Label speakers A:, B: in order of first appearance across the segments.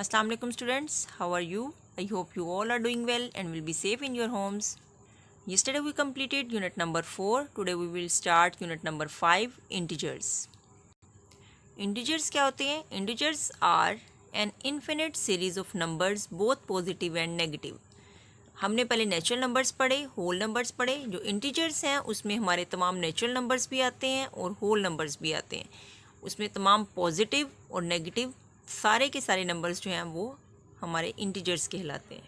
A: Assalamu alaikum students, how are you? I hope you all are doing well and will be safe in your homes. Yesterday we completed unit number 4. Today we will start unit number 5, integers. Integers क्या होते हैं? Integers are an infinite series of numbers both positive and negative. हमने पहले natural numbers पढ़े, whole numbers पढ़े. जो integers हैं उसमें हमारे तमाम नेचुरल नंबर्स भी आते हैं और होल नंबर्स भी आते हैं. उसमें तमाम पॉजिटिव और नेगेटिव सारे के सारे नंबर्स जो हैं वो हमारे इंटीजर्स कहलाते हैं.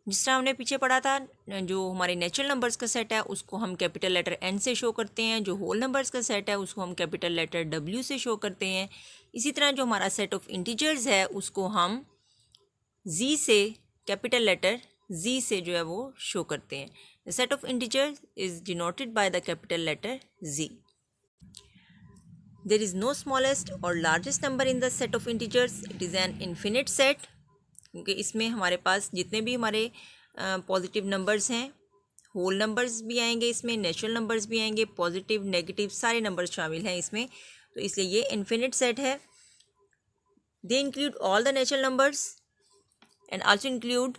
A: जिस तरह हमने पीछे पढ़ा था, जो हमारे नेचुरल नंबर्स का सेट है उसको हम कैपिटल लेटर एन से शो करते हैं. जो होल नंबर्स का सेट है उसको हम कैपिटल लेटर डब्ल्यू से शो करते हैं. इसी तरह जो हमारा सेट ऑफ इंटीजर्स है उसको हम जी से, कैपिटल लेटर जी से जो है वो शो करते हैं. The set of integers is denoted by the capital letter G. There is no smallest or largest number in the set of integers. It is an infinite set. क्योंकि इसमें हमारे पास जितने भी हमारे पॉजिटिव नंबर्स हैं, whole numbers भी आएंगे, इसमें नेचुरल नंबर्स भी आएंगे, पॉजिटिव नेगेटिव सारे नंबर्स शामिल हैं इसमें. तो इसलिए ये इन्फिनिट सेट है. They include all the natural numbers and also include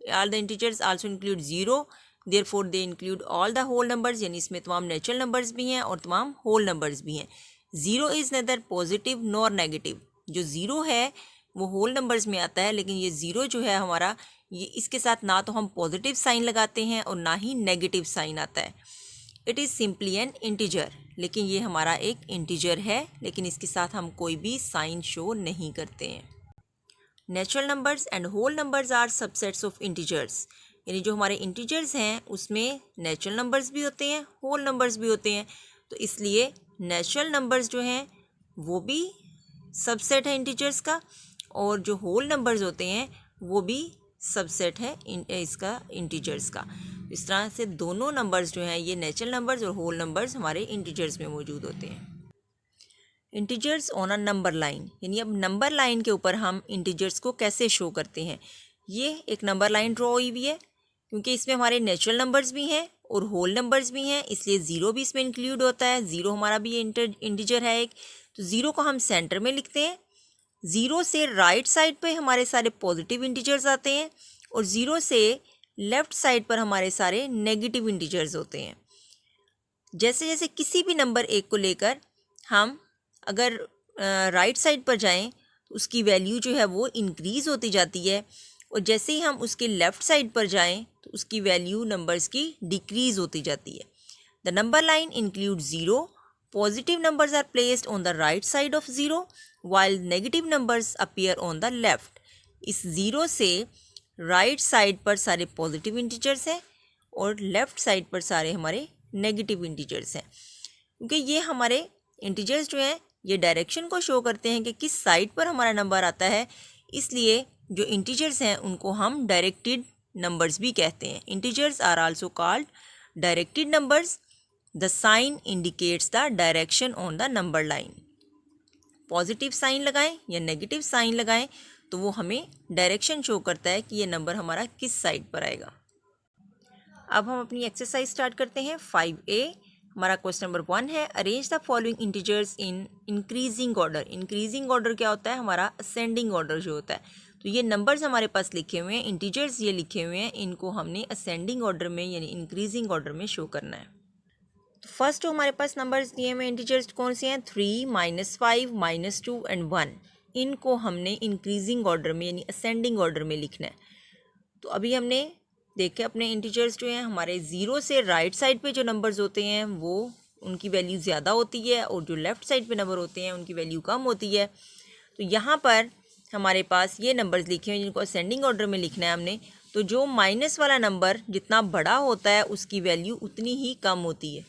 A: all the integers also include zero. Therefore they include all the whole numbers. यानी इसमें तमाम नेचुरल नंबर्स भी हैं और तमाम होल नंबर्स भी हैं. Zero is neither positive nor negative. जो ज़ीरो है वो होल नंबर्स में आता है, लेकिन ये ज़ीरो जो है हमारा, ये इसके साथ ना तो हम पॉजिटिव साइन लगाते हैं और ना ही नेगेटिव साइन आता है. It is simply N integer. लेकिन ये हमारा एक इंटीजर है, लेकिन इसके साथ हम कोई भी साइन शो नहीं करते हैं. Natural numbers and whole numbers are subsets of integers. यानी जो हमारे इंटीजर्स हैं उसमें नेचुरल नंबर्स भी होते हैं, होल नंबर्स भी होते हैं. तो इसलिए नेचुरल नंबर्स जो हैं वो भी सबसेट है इंटीजर्स का, और जो होल नंबर्स होते हैं वो भी सबसेट है इसका, इंटीजर्स का. इस तरह से दोनों नंबर्स जो हैं, ये नेचुरल नंबर्स और होल नंबर्स हमारे इंटीजर्स में मौजूद होते हैं. Integers on a number line. यानी अब नंबर लाइन के ऊपर हम इंटीजर्स को कैसे शो करते हैं. ये एक नंबर लाइन ड्रॉ हुई हुई है, क्योंकि इसमें हमारे नेचुरल नंबर्स भी हैं और होल नंबर्स भी हैं, इसलिए ज़ीरो भी इसमें इंक्लूड होता है. ज़ीरो हमारा भी इंटीजर है एक. तो ज़ीरो को हम सेंटर में लिखते हैं. ज़ीरो से राइट साइड पे हमारे सारे पॉजिटिव इंटीजर्स आते हैं और ज़ीरो से लेफ़्ट साइड पर हमारे सारे नेगेटिव इंटीजर्स होते हैं. जैसे जैसे किसी भी नंबर एक को लेकर हम अगर राइट साइड पर जाएं तो उसकी वैल्यू जो है वो इंक्रीज़ होती जाती है, और जैसे ही हम उसके लेफ़्ट साइड पर जाएं तो उसकी वैल्यू नंबर्स की डिक्रीज़ होती जाती है. The number line include zero. Positive numbers are placed on the right side of zero while negative numbers appear on the left. इस ज़ीरो से राइट साइड पर सारे पॉजिटिव इंटीजर्स हैं और लेफ़्ट साइड पर सारे हमारे नेगेटिव इंटीजर्स हैं. क्योंकि ये हमारे इंटीजर्स जो हैं ये डायरेक्शन को शो करते हैं कि किस साइड पर हमारा नंबर आता है, इसलिए जो इंटीजर्स हैं उनको हम डायरेक्टेड नंबर्स भी कहते हैं. Integers are also called directed numbers. The sign indicates the direction on the number line. Positive sign लगाएं या नेगेटिव साइन लगाएं तो वो हमें डायरेक्शन शो करता है कि ये नंबर हमारा किस साइड पर आएगा. अब हम अपनी एक्सरसाइज स्टार्ट करते हैं. 5A हमारा क्वेश्चन नंबर 1 है. Arrange the following integers in increasing order. Increasing order क्या होता है? हमारा असेंडिंग ऑर्डर जो होता है. तो ये नंबर्स हमारे पास लिखे हुए हैं, इंटीजर्स ये लिखे हुए हैं, इनको हमने असेंडिंग ऑर्डर में यानी इंक्रीजिंग ऑर्डर में शो करना है. तो फर्स्ट जो हमारे पास नंबर्स दिए हुए इंटीजर्स कौन से हैं? 3, -5, -2 एंड 1. इनको हमने इंक्रीजिंग ऑर्डर में यानी असेंडिंग ऑर्डर में लिखना है. तो अभी हमने देखे अपने इंटीजर्स जो हैं हमारे ज़ीरो से राइट साइड पे जो नंबर्स होते हैं वो उनकी वैल्यू ज़्यादा होती है, और जो लेफ़्ट साइड पे नंबर होते हैं उनकी वैल्यू कम होती है. तो यहाँ पर हमारे पास ये नंबर्स लिखे हुए हैं जिनको असेंडिंग ऑर्डर में लिखना है हमने. तो जो माइनस वाला नंबर जितना बड़ा होता है उसकी वैल्यू उतनी ही कम होती है.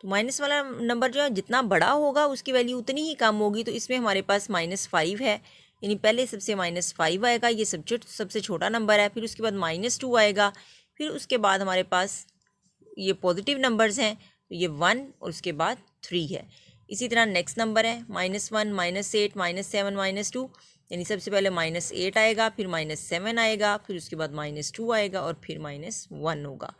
A: तो माइनस वाला नंबर जो है जितना बड़ा होगा उसकी वैल्यू उतनी ही कम होगी. तो इसमें हमारे पास -5 है, यानी पहले सबसे -5 आएगा, ये सबसे छोटा नंबर है. फिर उसके बाद -2 आएगा, फिर उसके बाद हमारे पास ये पॉजिटिव नंबर्स हैं, तो ये 1 और उसके बाद 3 है. इसी तरह नेक्स्ट नंबर है -1, -8, -7, -2. यानी सबसे पहले -8 आएगा, फिर -7 आएगा, फिर उसके बाद -2 आएगा और फिर -1 होगा.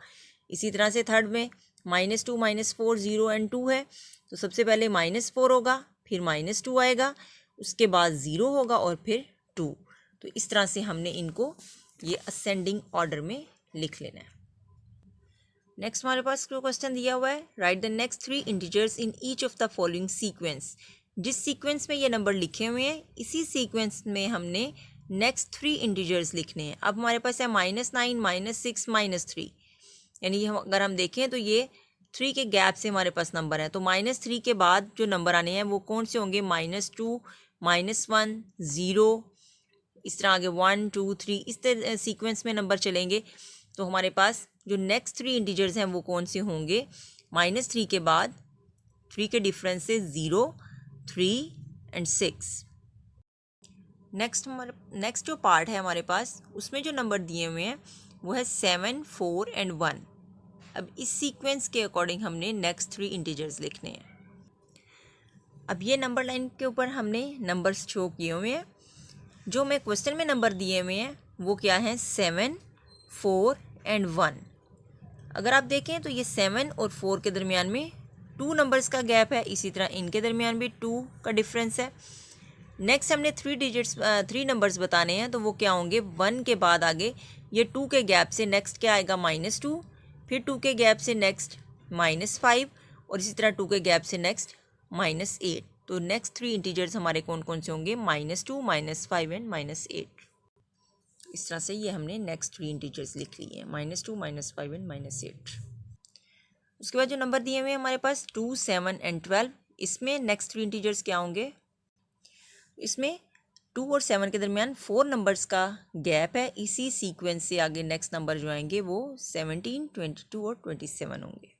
A: इसी तरह से थर्ड में -2, -4, 0 एंड 2 है. तो सबसे पहले -4 होगा, फिर -2 आएगा, उसके बाद 0 होगा और फिर 2। तो इस तरह से हमने इनको ये असेंडिंग ऑर्डर में लिख लेना है। नेक्स्ट हमारे पास क्वेश्चन दिया हुआ है, right the next 3 integers in each of the following sequence. जिस सीक्वेंस में ये नंबर लिखे हुए हैं इसी सीक्वेंस में हमने नेक्स्ट 3 इंटीजर्स लिखने हैं। अब हमारे पास है -9, -6, -3, यानी अगर हम देखें तो ये 3 के गैप से हमारे पास नंबर है। तो -3 के बाद जो नंबर आने हैं वो कौन से होंगे, -2, -1, 0, इस तरह आगे 1, 2, 3, इस तरह सीक्वेंस में नंबर चलेंगे। तो हमारे पास जो नेक्स्ट 3 इंटीजर्स हैं वो कौन से होंगे, -3 के बाद 3 के डिफरेंस से 0, 3 एंड 6। नेक्स्ट जो पार्ट है हमारे पास उसमें जो नंबर दिए हुए हैं वो है 7, 4 एंड 1। अब इस सीक्वेंस के अकॉर्डिंग हमने नेक्स्ट 3 इंटीजर्स लिखने हैं। अब ये नंबर लाइन के ऊपर हमने नंबर्स शो किए हुए हैं। जो मैं क्वेश्चन में नंबर दिए हुए हैं वो क्या है, 7, 4 एंड 1। अगर आप देखें तो ये 7 और 4 के दरमियान में 2 नंबर्स का गैप है, इसी तरह इनके दरमियान भी 2 का डिफरेंस है। नेक्स्ट हमने 3 नंबर्स बताने हैं, तो वो क्या होंगे, 1 के बाद आगे ये 2 के गैप से नेक्स्ट क्या आएगा, -2, फिर 2 के गैप से नेक्स्ट -5 और इसी तरह 2 के गैप से नेक्स्ट -8। तो नेक्स्ट 3 इंटीजर्स हमारे कौन कौन से होंगे, -2, -5 एंड -8। इस तरह से ये हमने नेक्स्ट 3 इंटीजर्स लिख लिए हैं, -2, -5 एंड -8। उसके बाद जो नंबर दिए हुए हैं हमारे पास 2, 7 एंड 12, इसमें नेक्स्ट 3 इंटीजर्स क्या होंगे, इसमें 2 और 7 के दरमियान 4 नंबर्स का गैप है। इसी सीक्वेंस से आगे नेक्स्ट नंबर जो आएंगे वो 17, 22 और 27 होंगे।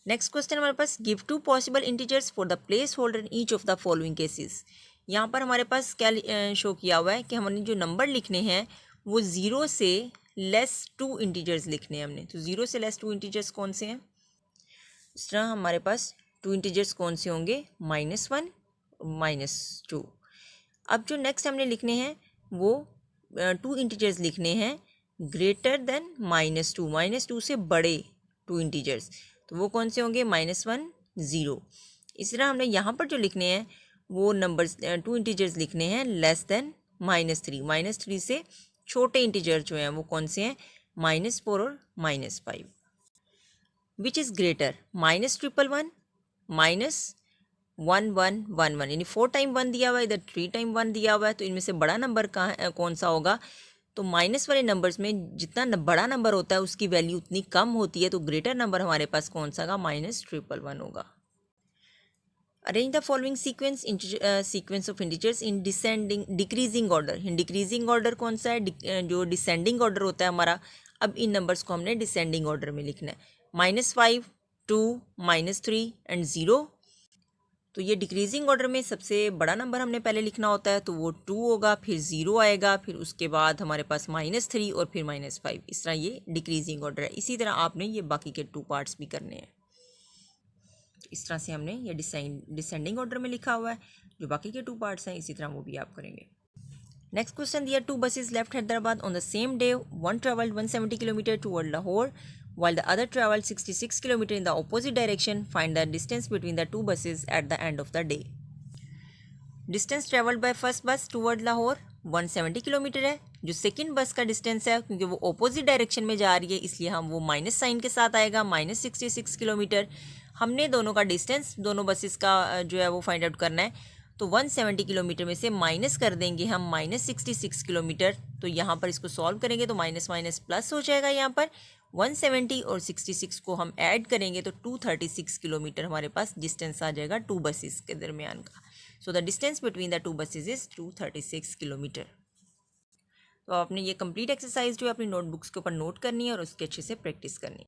A: नेक्स्ट क्वेश्चन हमारे पास, give 2 possible integers for the placeholder in each of the following cases. यहाँ पर हमारे पास क्या शो किया हुआ है कि हमने जो नंबर लिखने हैं वो 0 से लेस 2 इंटीजर्स लिखने हैं हमने। तो 0 से लेस 2 इंटीजर्स कौन से हैं, इस तरह हमारे पास 2 इंटीजर्स कौन से होंगे, -1, -2। अब जो नेक्स्ट हमने लिखने हैं वो 2 इंटीजर्स लिखने हैं ग्रेटर देन -2, -2 से बड़े 2 इंटीजर्स। तो वो कौन से होंगे, -1, 0। इस तरह हमने यहाँ पर जो लिखने हैं वो नंबर्स 2 इंटीजर्स लिखने हैं लेस देन -3, -3 से छोटे इंटीजर जो हैं वो कौन से हैं, -4 और -5। विच इज़ ग्रेटर, -111, -1, यानी 4 टाइम 1 दिया हुआ है, इधर 3 टाइम 1 दिया हुआ है। तो इनमें से बड़ा नंबर कौन सा होगा, तो माइनस वाले नंबर्स में जितना बड़ा नंबर होता है उसकी वैल्यू उतनी कम होती है। तो ग्रेटर नंबर हमारे पास कौन सा होगा, -111 होगा। Arrange the following sequence of integers in decreasing order. Decreasing order कौन सा है, जो डिसेंडिंग ऑर्डर होता है हमारा। अब इन नंबर्स को हमने डिसेंडिंग ऑर्डर में लिखना है, -5, 2, -3 एंड 0। तो ये डिक्रीजिंग ऑर्डर में सबसे बड़ा नंबर हमने पहले लिखना होता है, तो वो 2 होगा, फिर 0 आएगा, फिर उसके बाद हमारे पास -3 और फिर -5। इस तरह ये डिक्रीजिंग ऑर्डर है। इसी तरह आपने ये बाकी के 2 पार्ट्स भी करने हैं। इस तरह से हमने ये डिसेंडिंग ऑर्डर में लिखा हुआ है। जो बाकी के 2 पार्ट्स हैं इसी तरह वो भी आप करेंगे। नेक्स्ट क्वेश्चन दिया, 2 buses left Hyderabad on the same day. One traveled 170 kilometre toward Lahore while the other traveled 66 kilometre in the opposite direction. Find the distance between the 2 buses at the end of the day. Distance travelled by first बस toward Lahore 170 kilometre है। जो second बस का distance है, क्योंकि वो opposite direction में जा रही है इसलिए हम वो माइनस साइन के साथ आएगा, -66 किलोमीटर। हमने दोनों का डिस्टेंस, दोनों बसेस का जो है वो फाइंड आउट करना है। तो 170 किलोमीटर में से माइनस कर देंगे हम -66 किलोमीटर। तो यहाँ पर इसको सॉल्व करेंगे तो माइनस माइनस प्लस हो जाएगा। यहाँ पर 170 और 66 को हम ऐड करेंगे तो 236 किलोमीटर हमारे पास डिस्टेंस आ जाएगा 2 बसेस के दरमियान का। So the distance between the 2 buses is 236 kilometre. तो आपने ये कंप्लीट एक्सरसाइज जो है अपनी नोटबुक्स के ऊपर नोट करनी है और उसके अच्छे से प्रैक्टिस करनी है।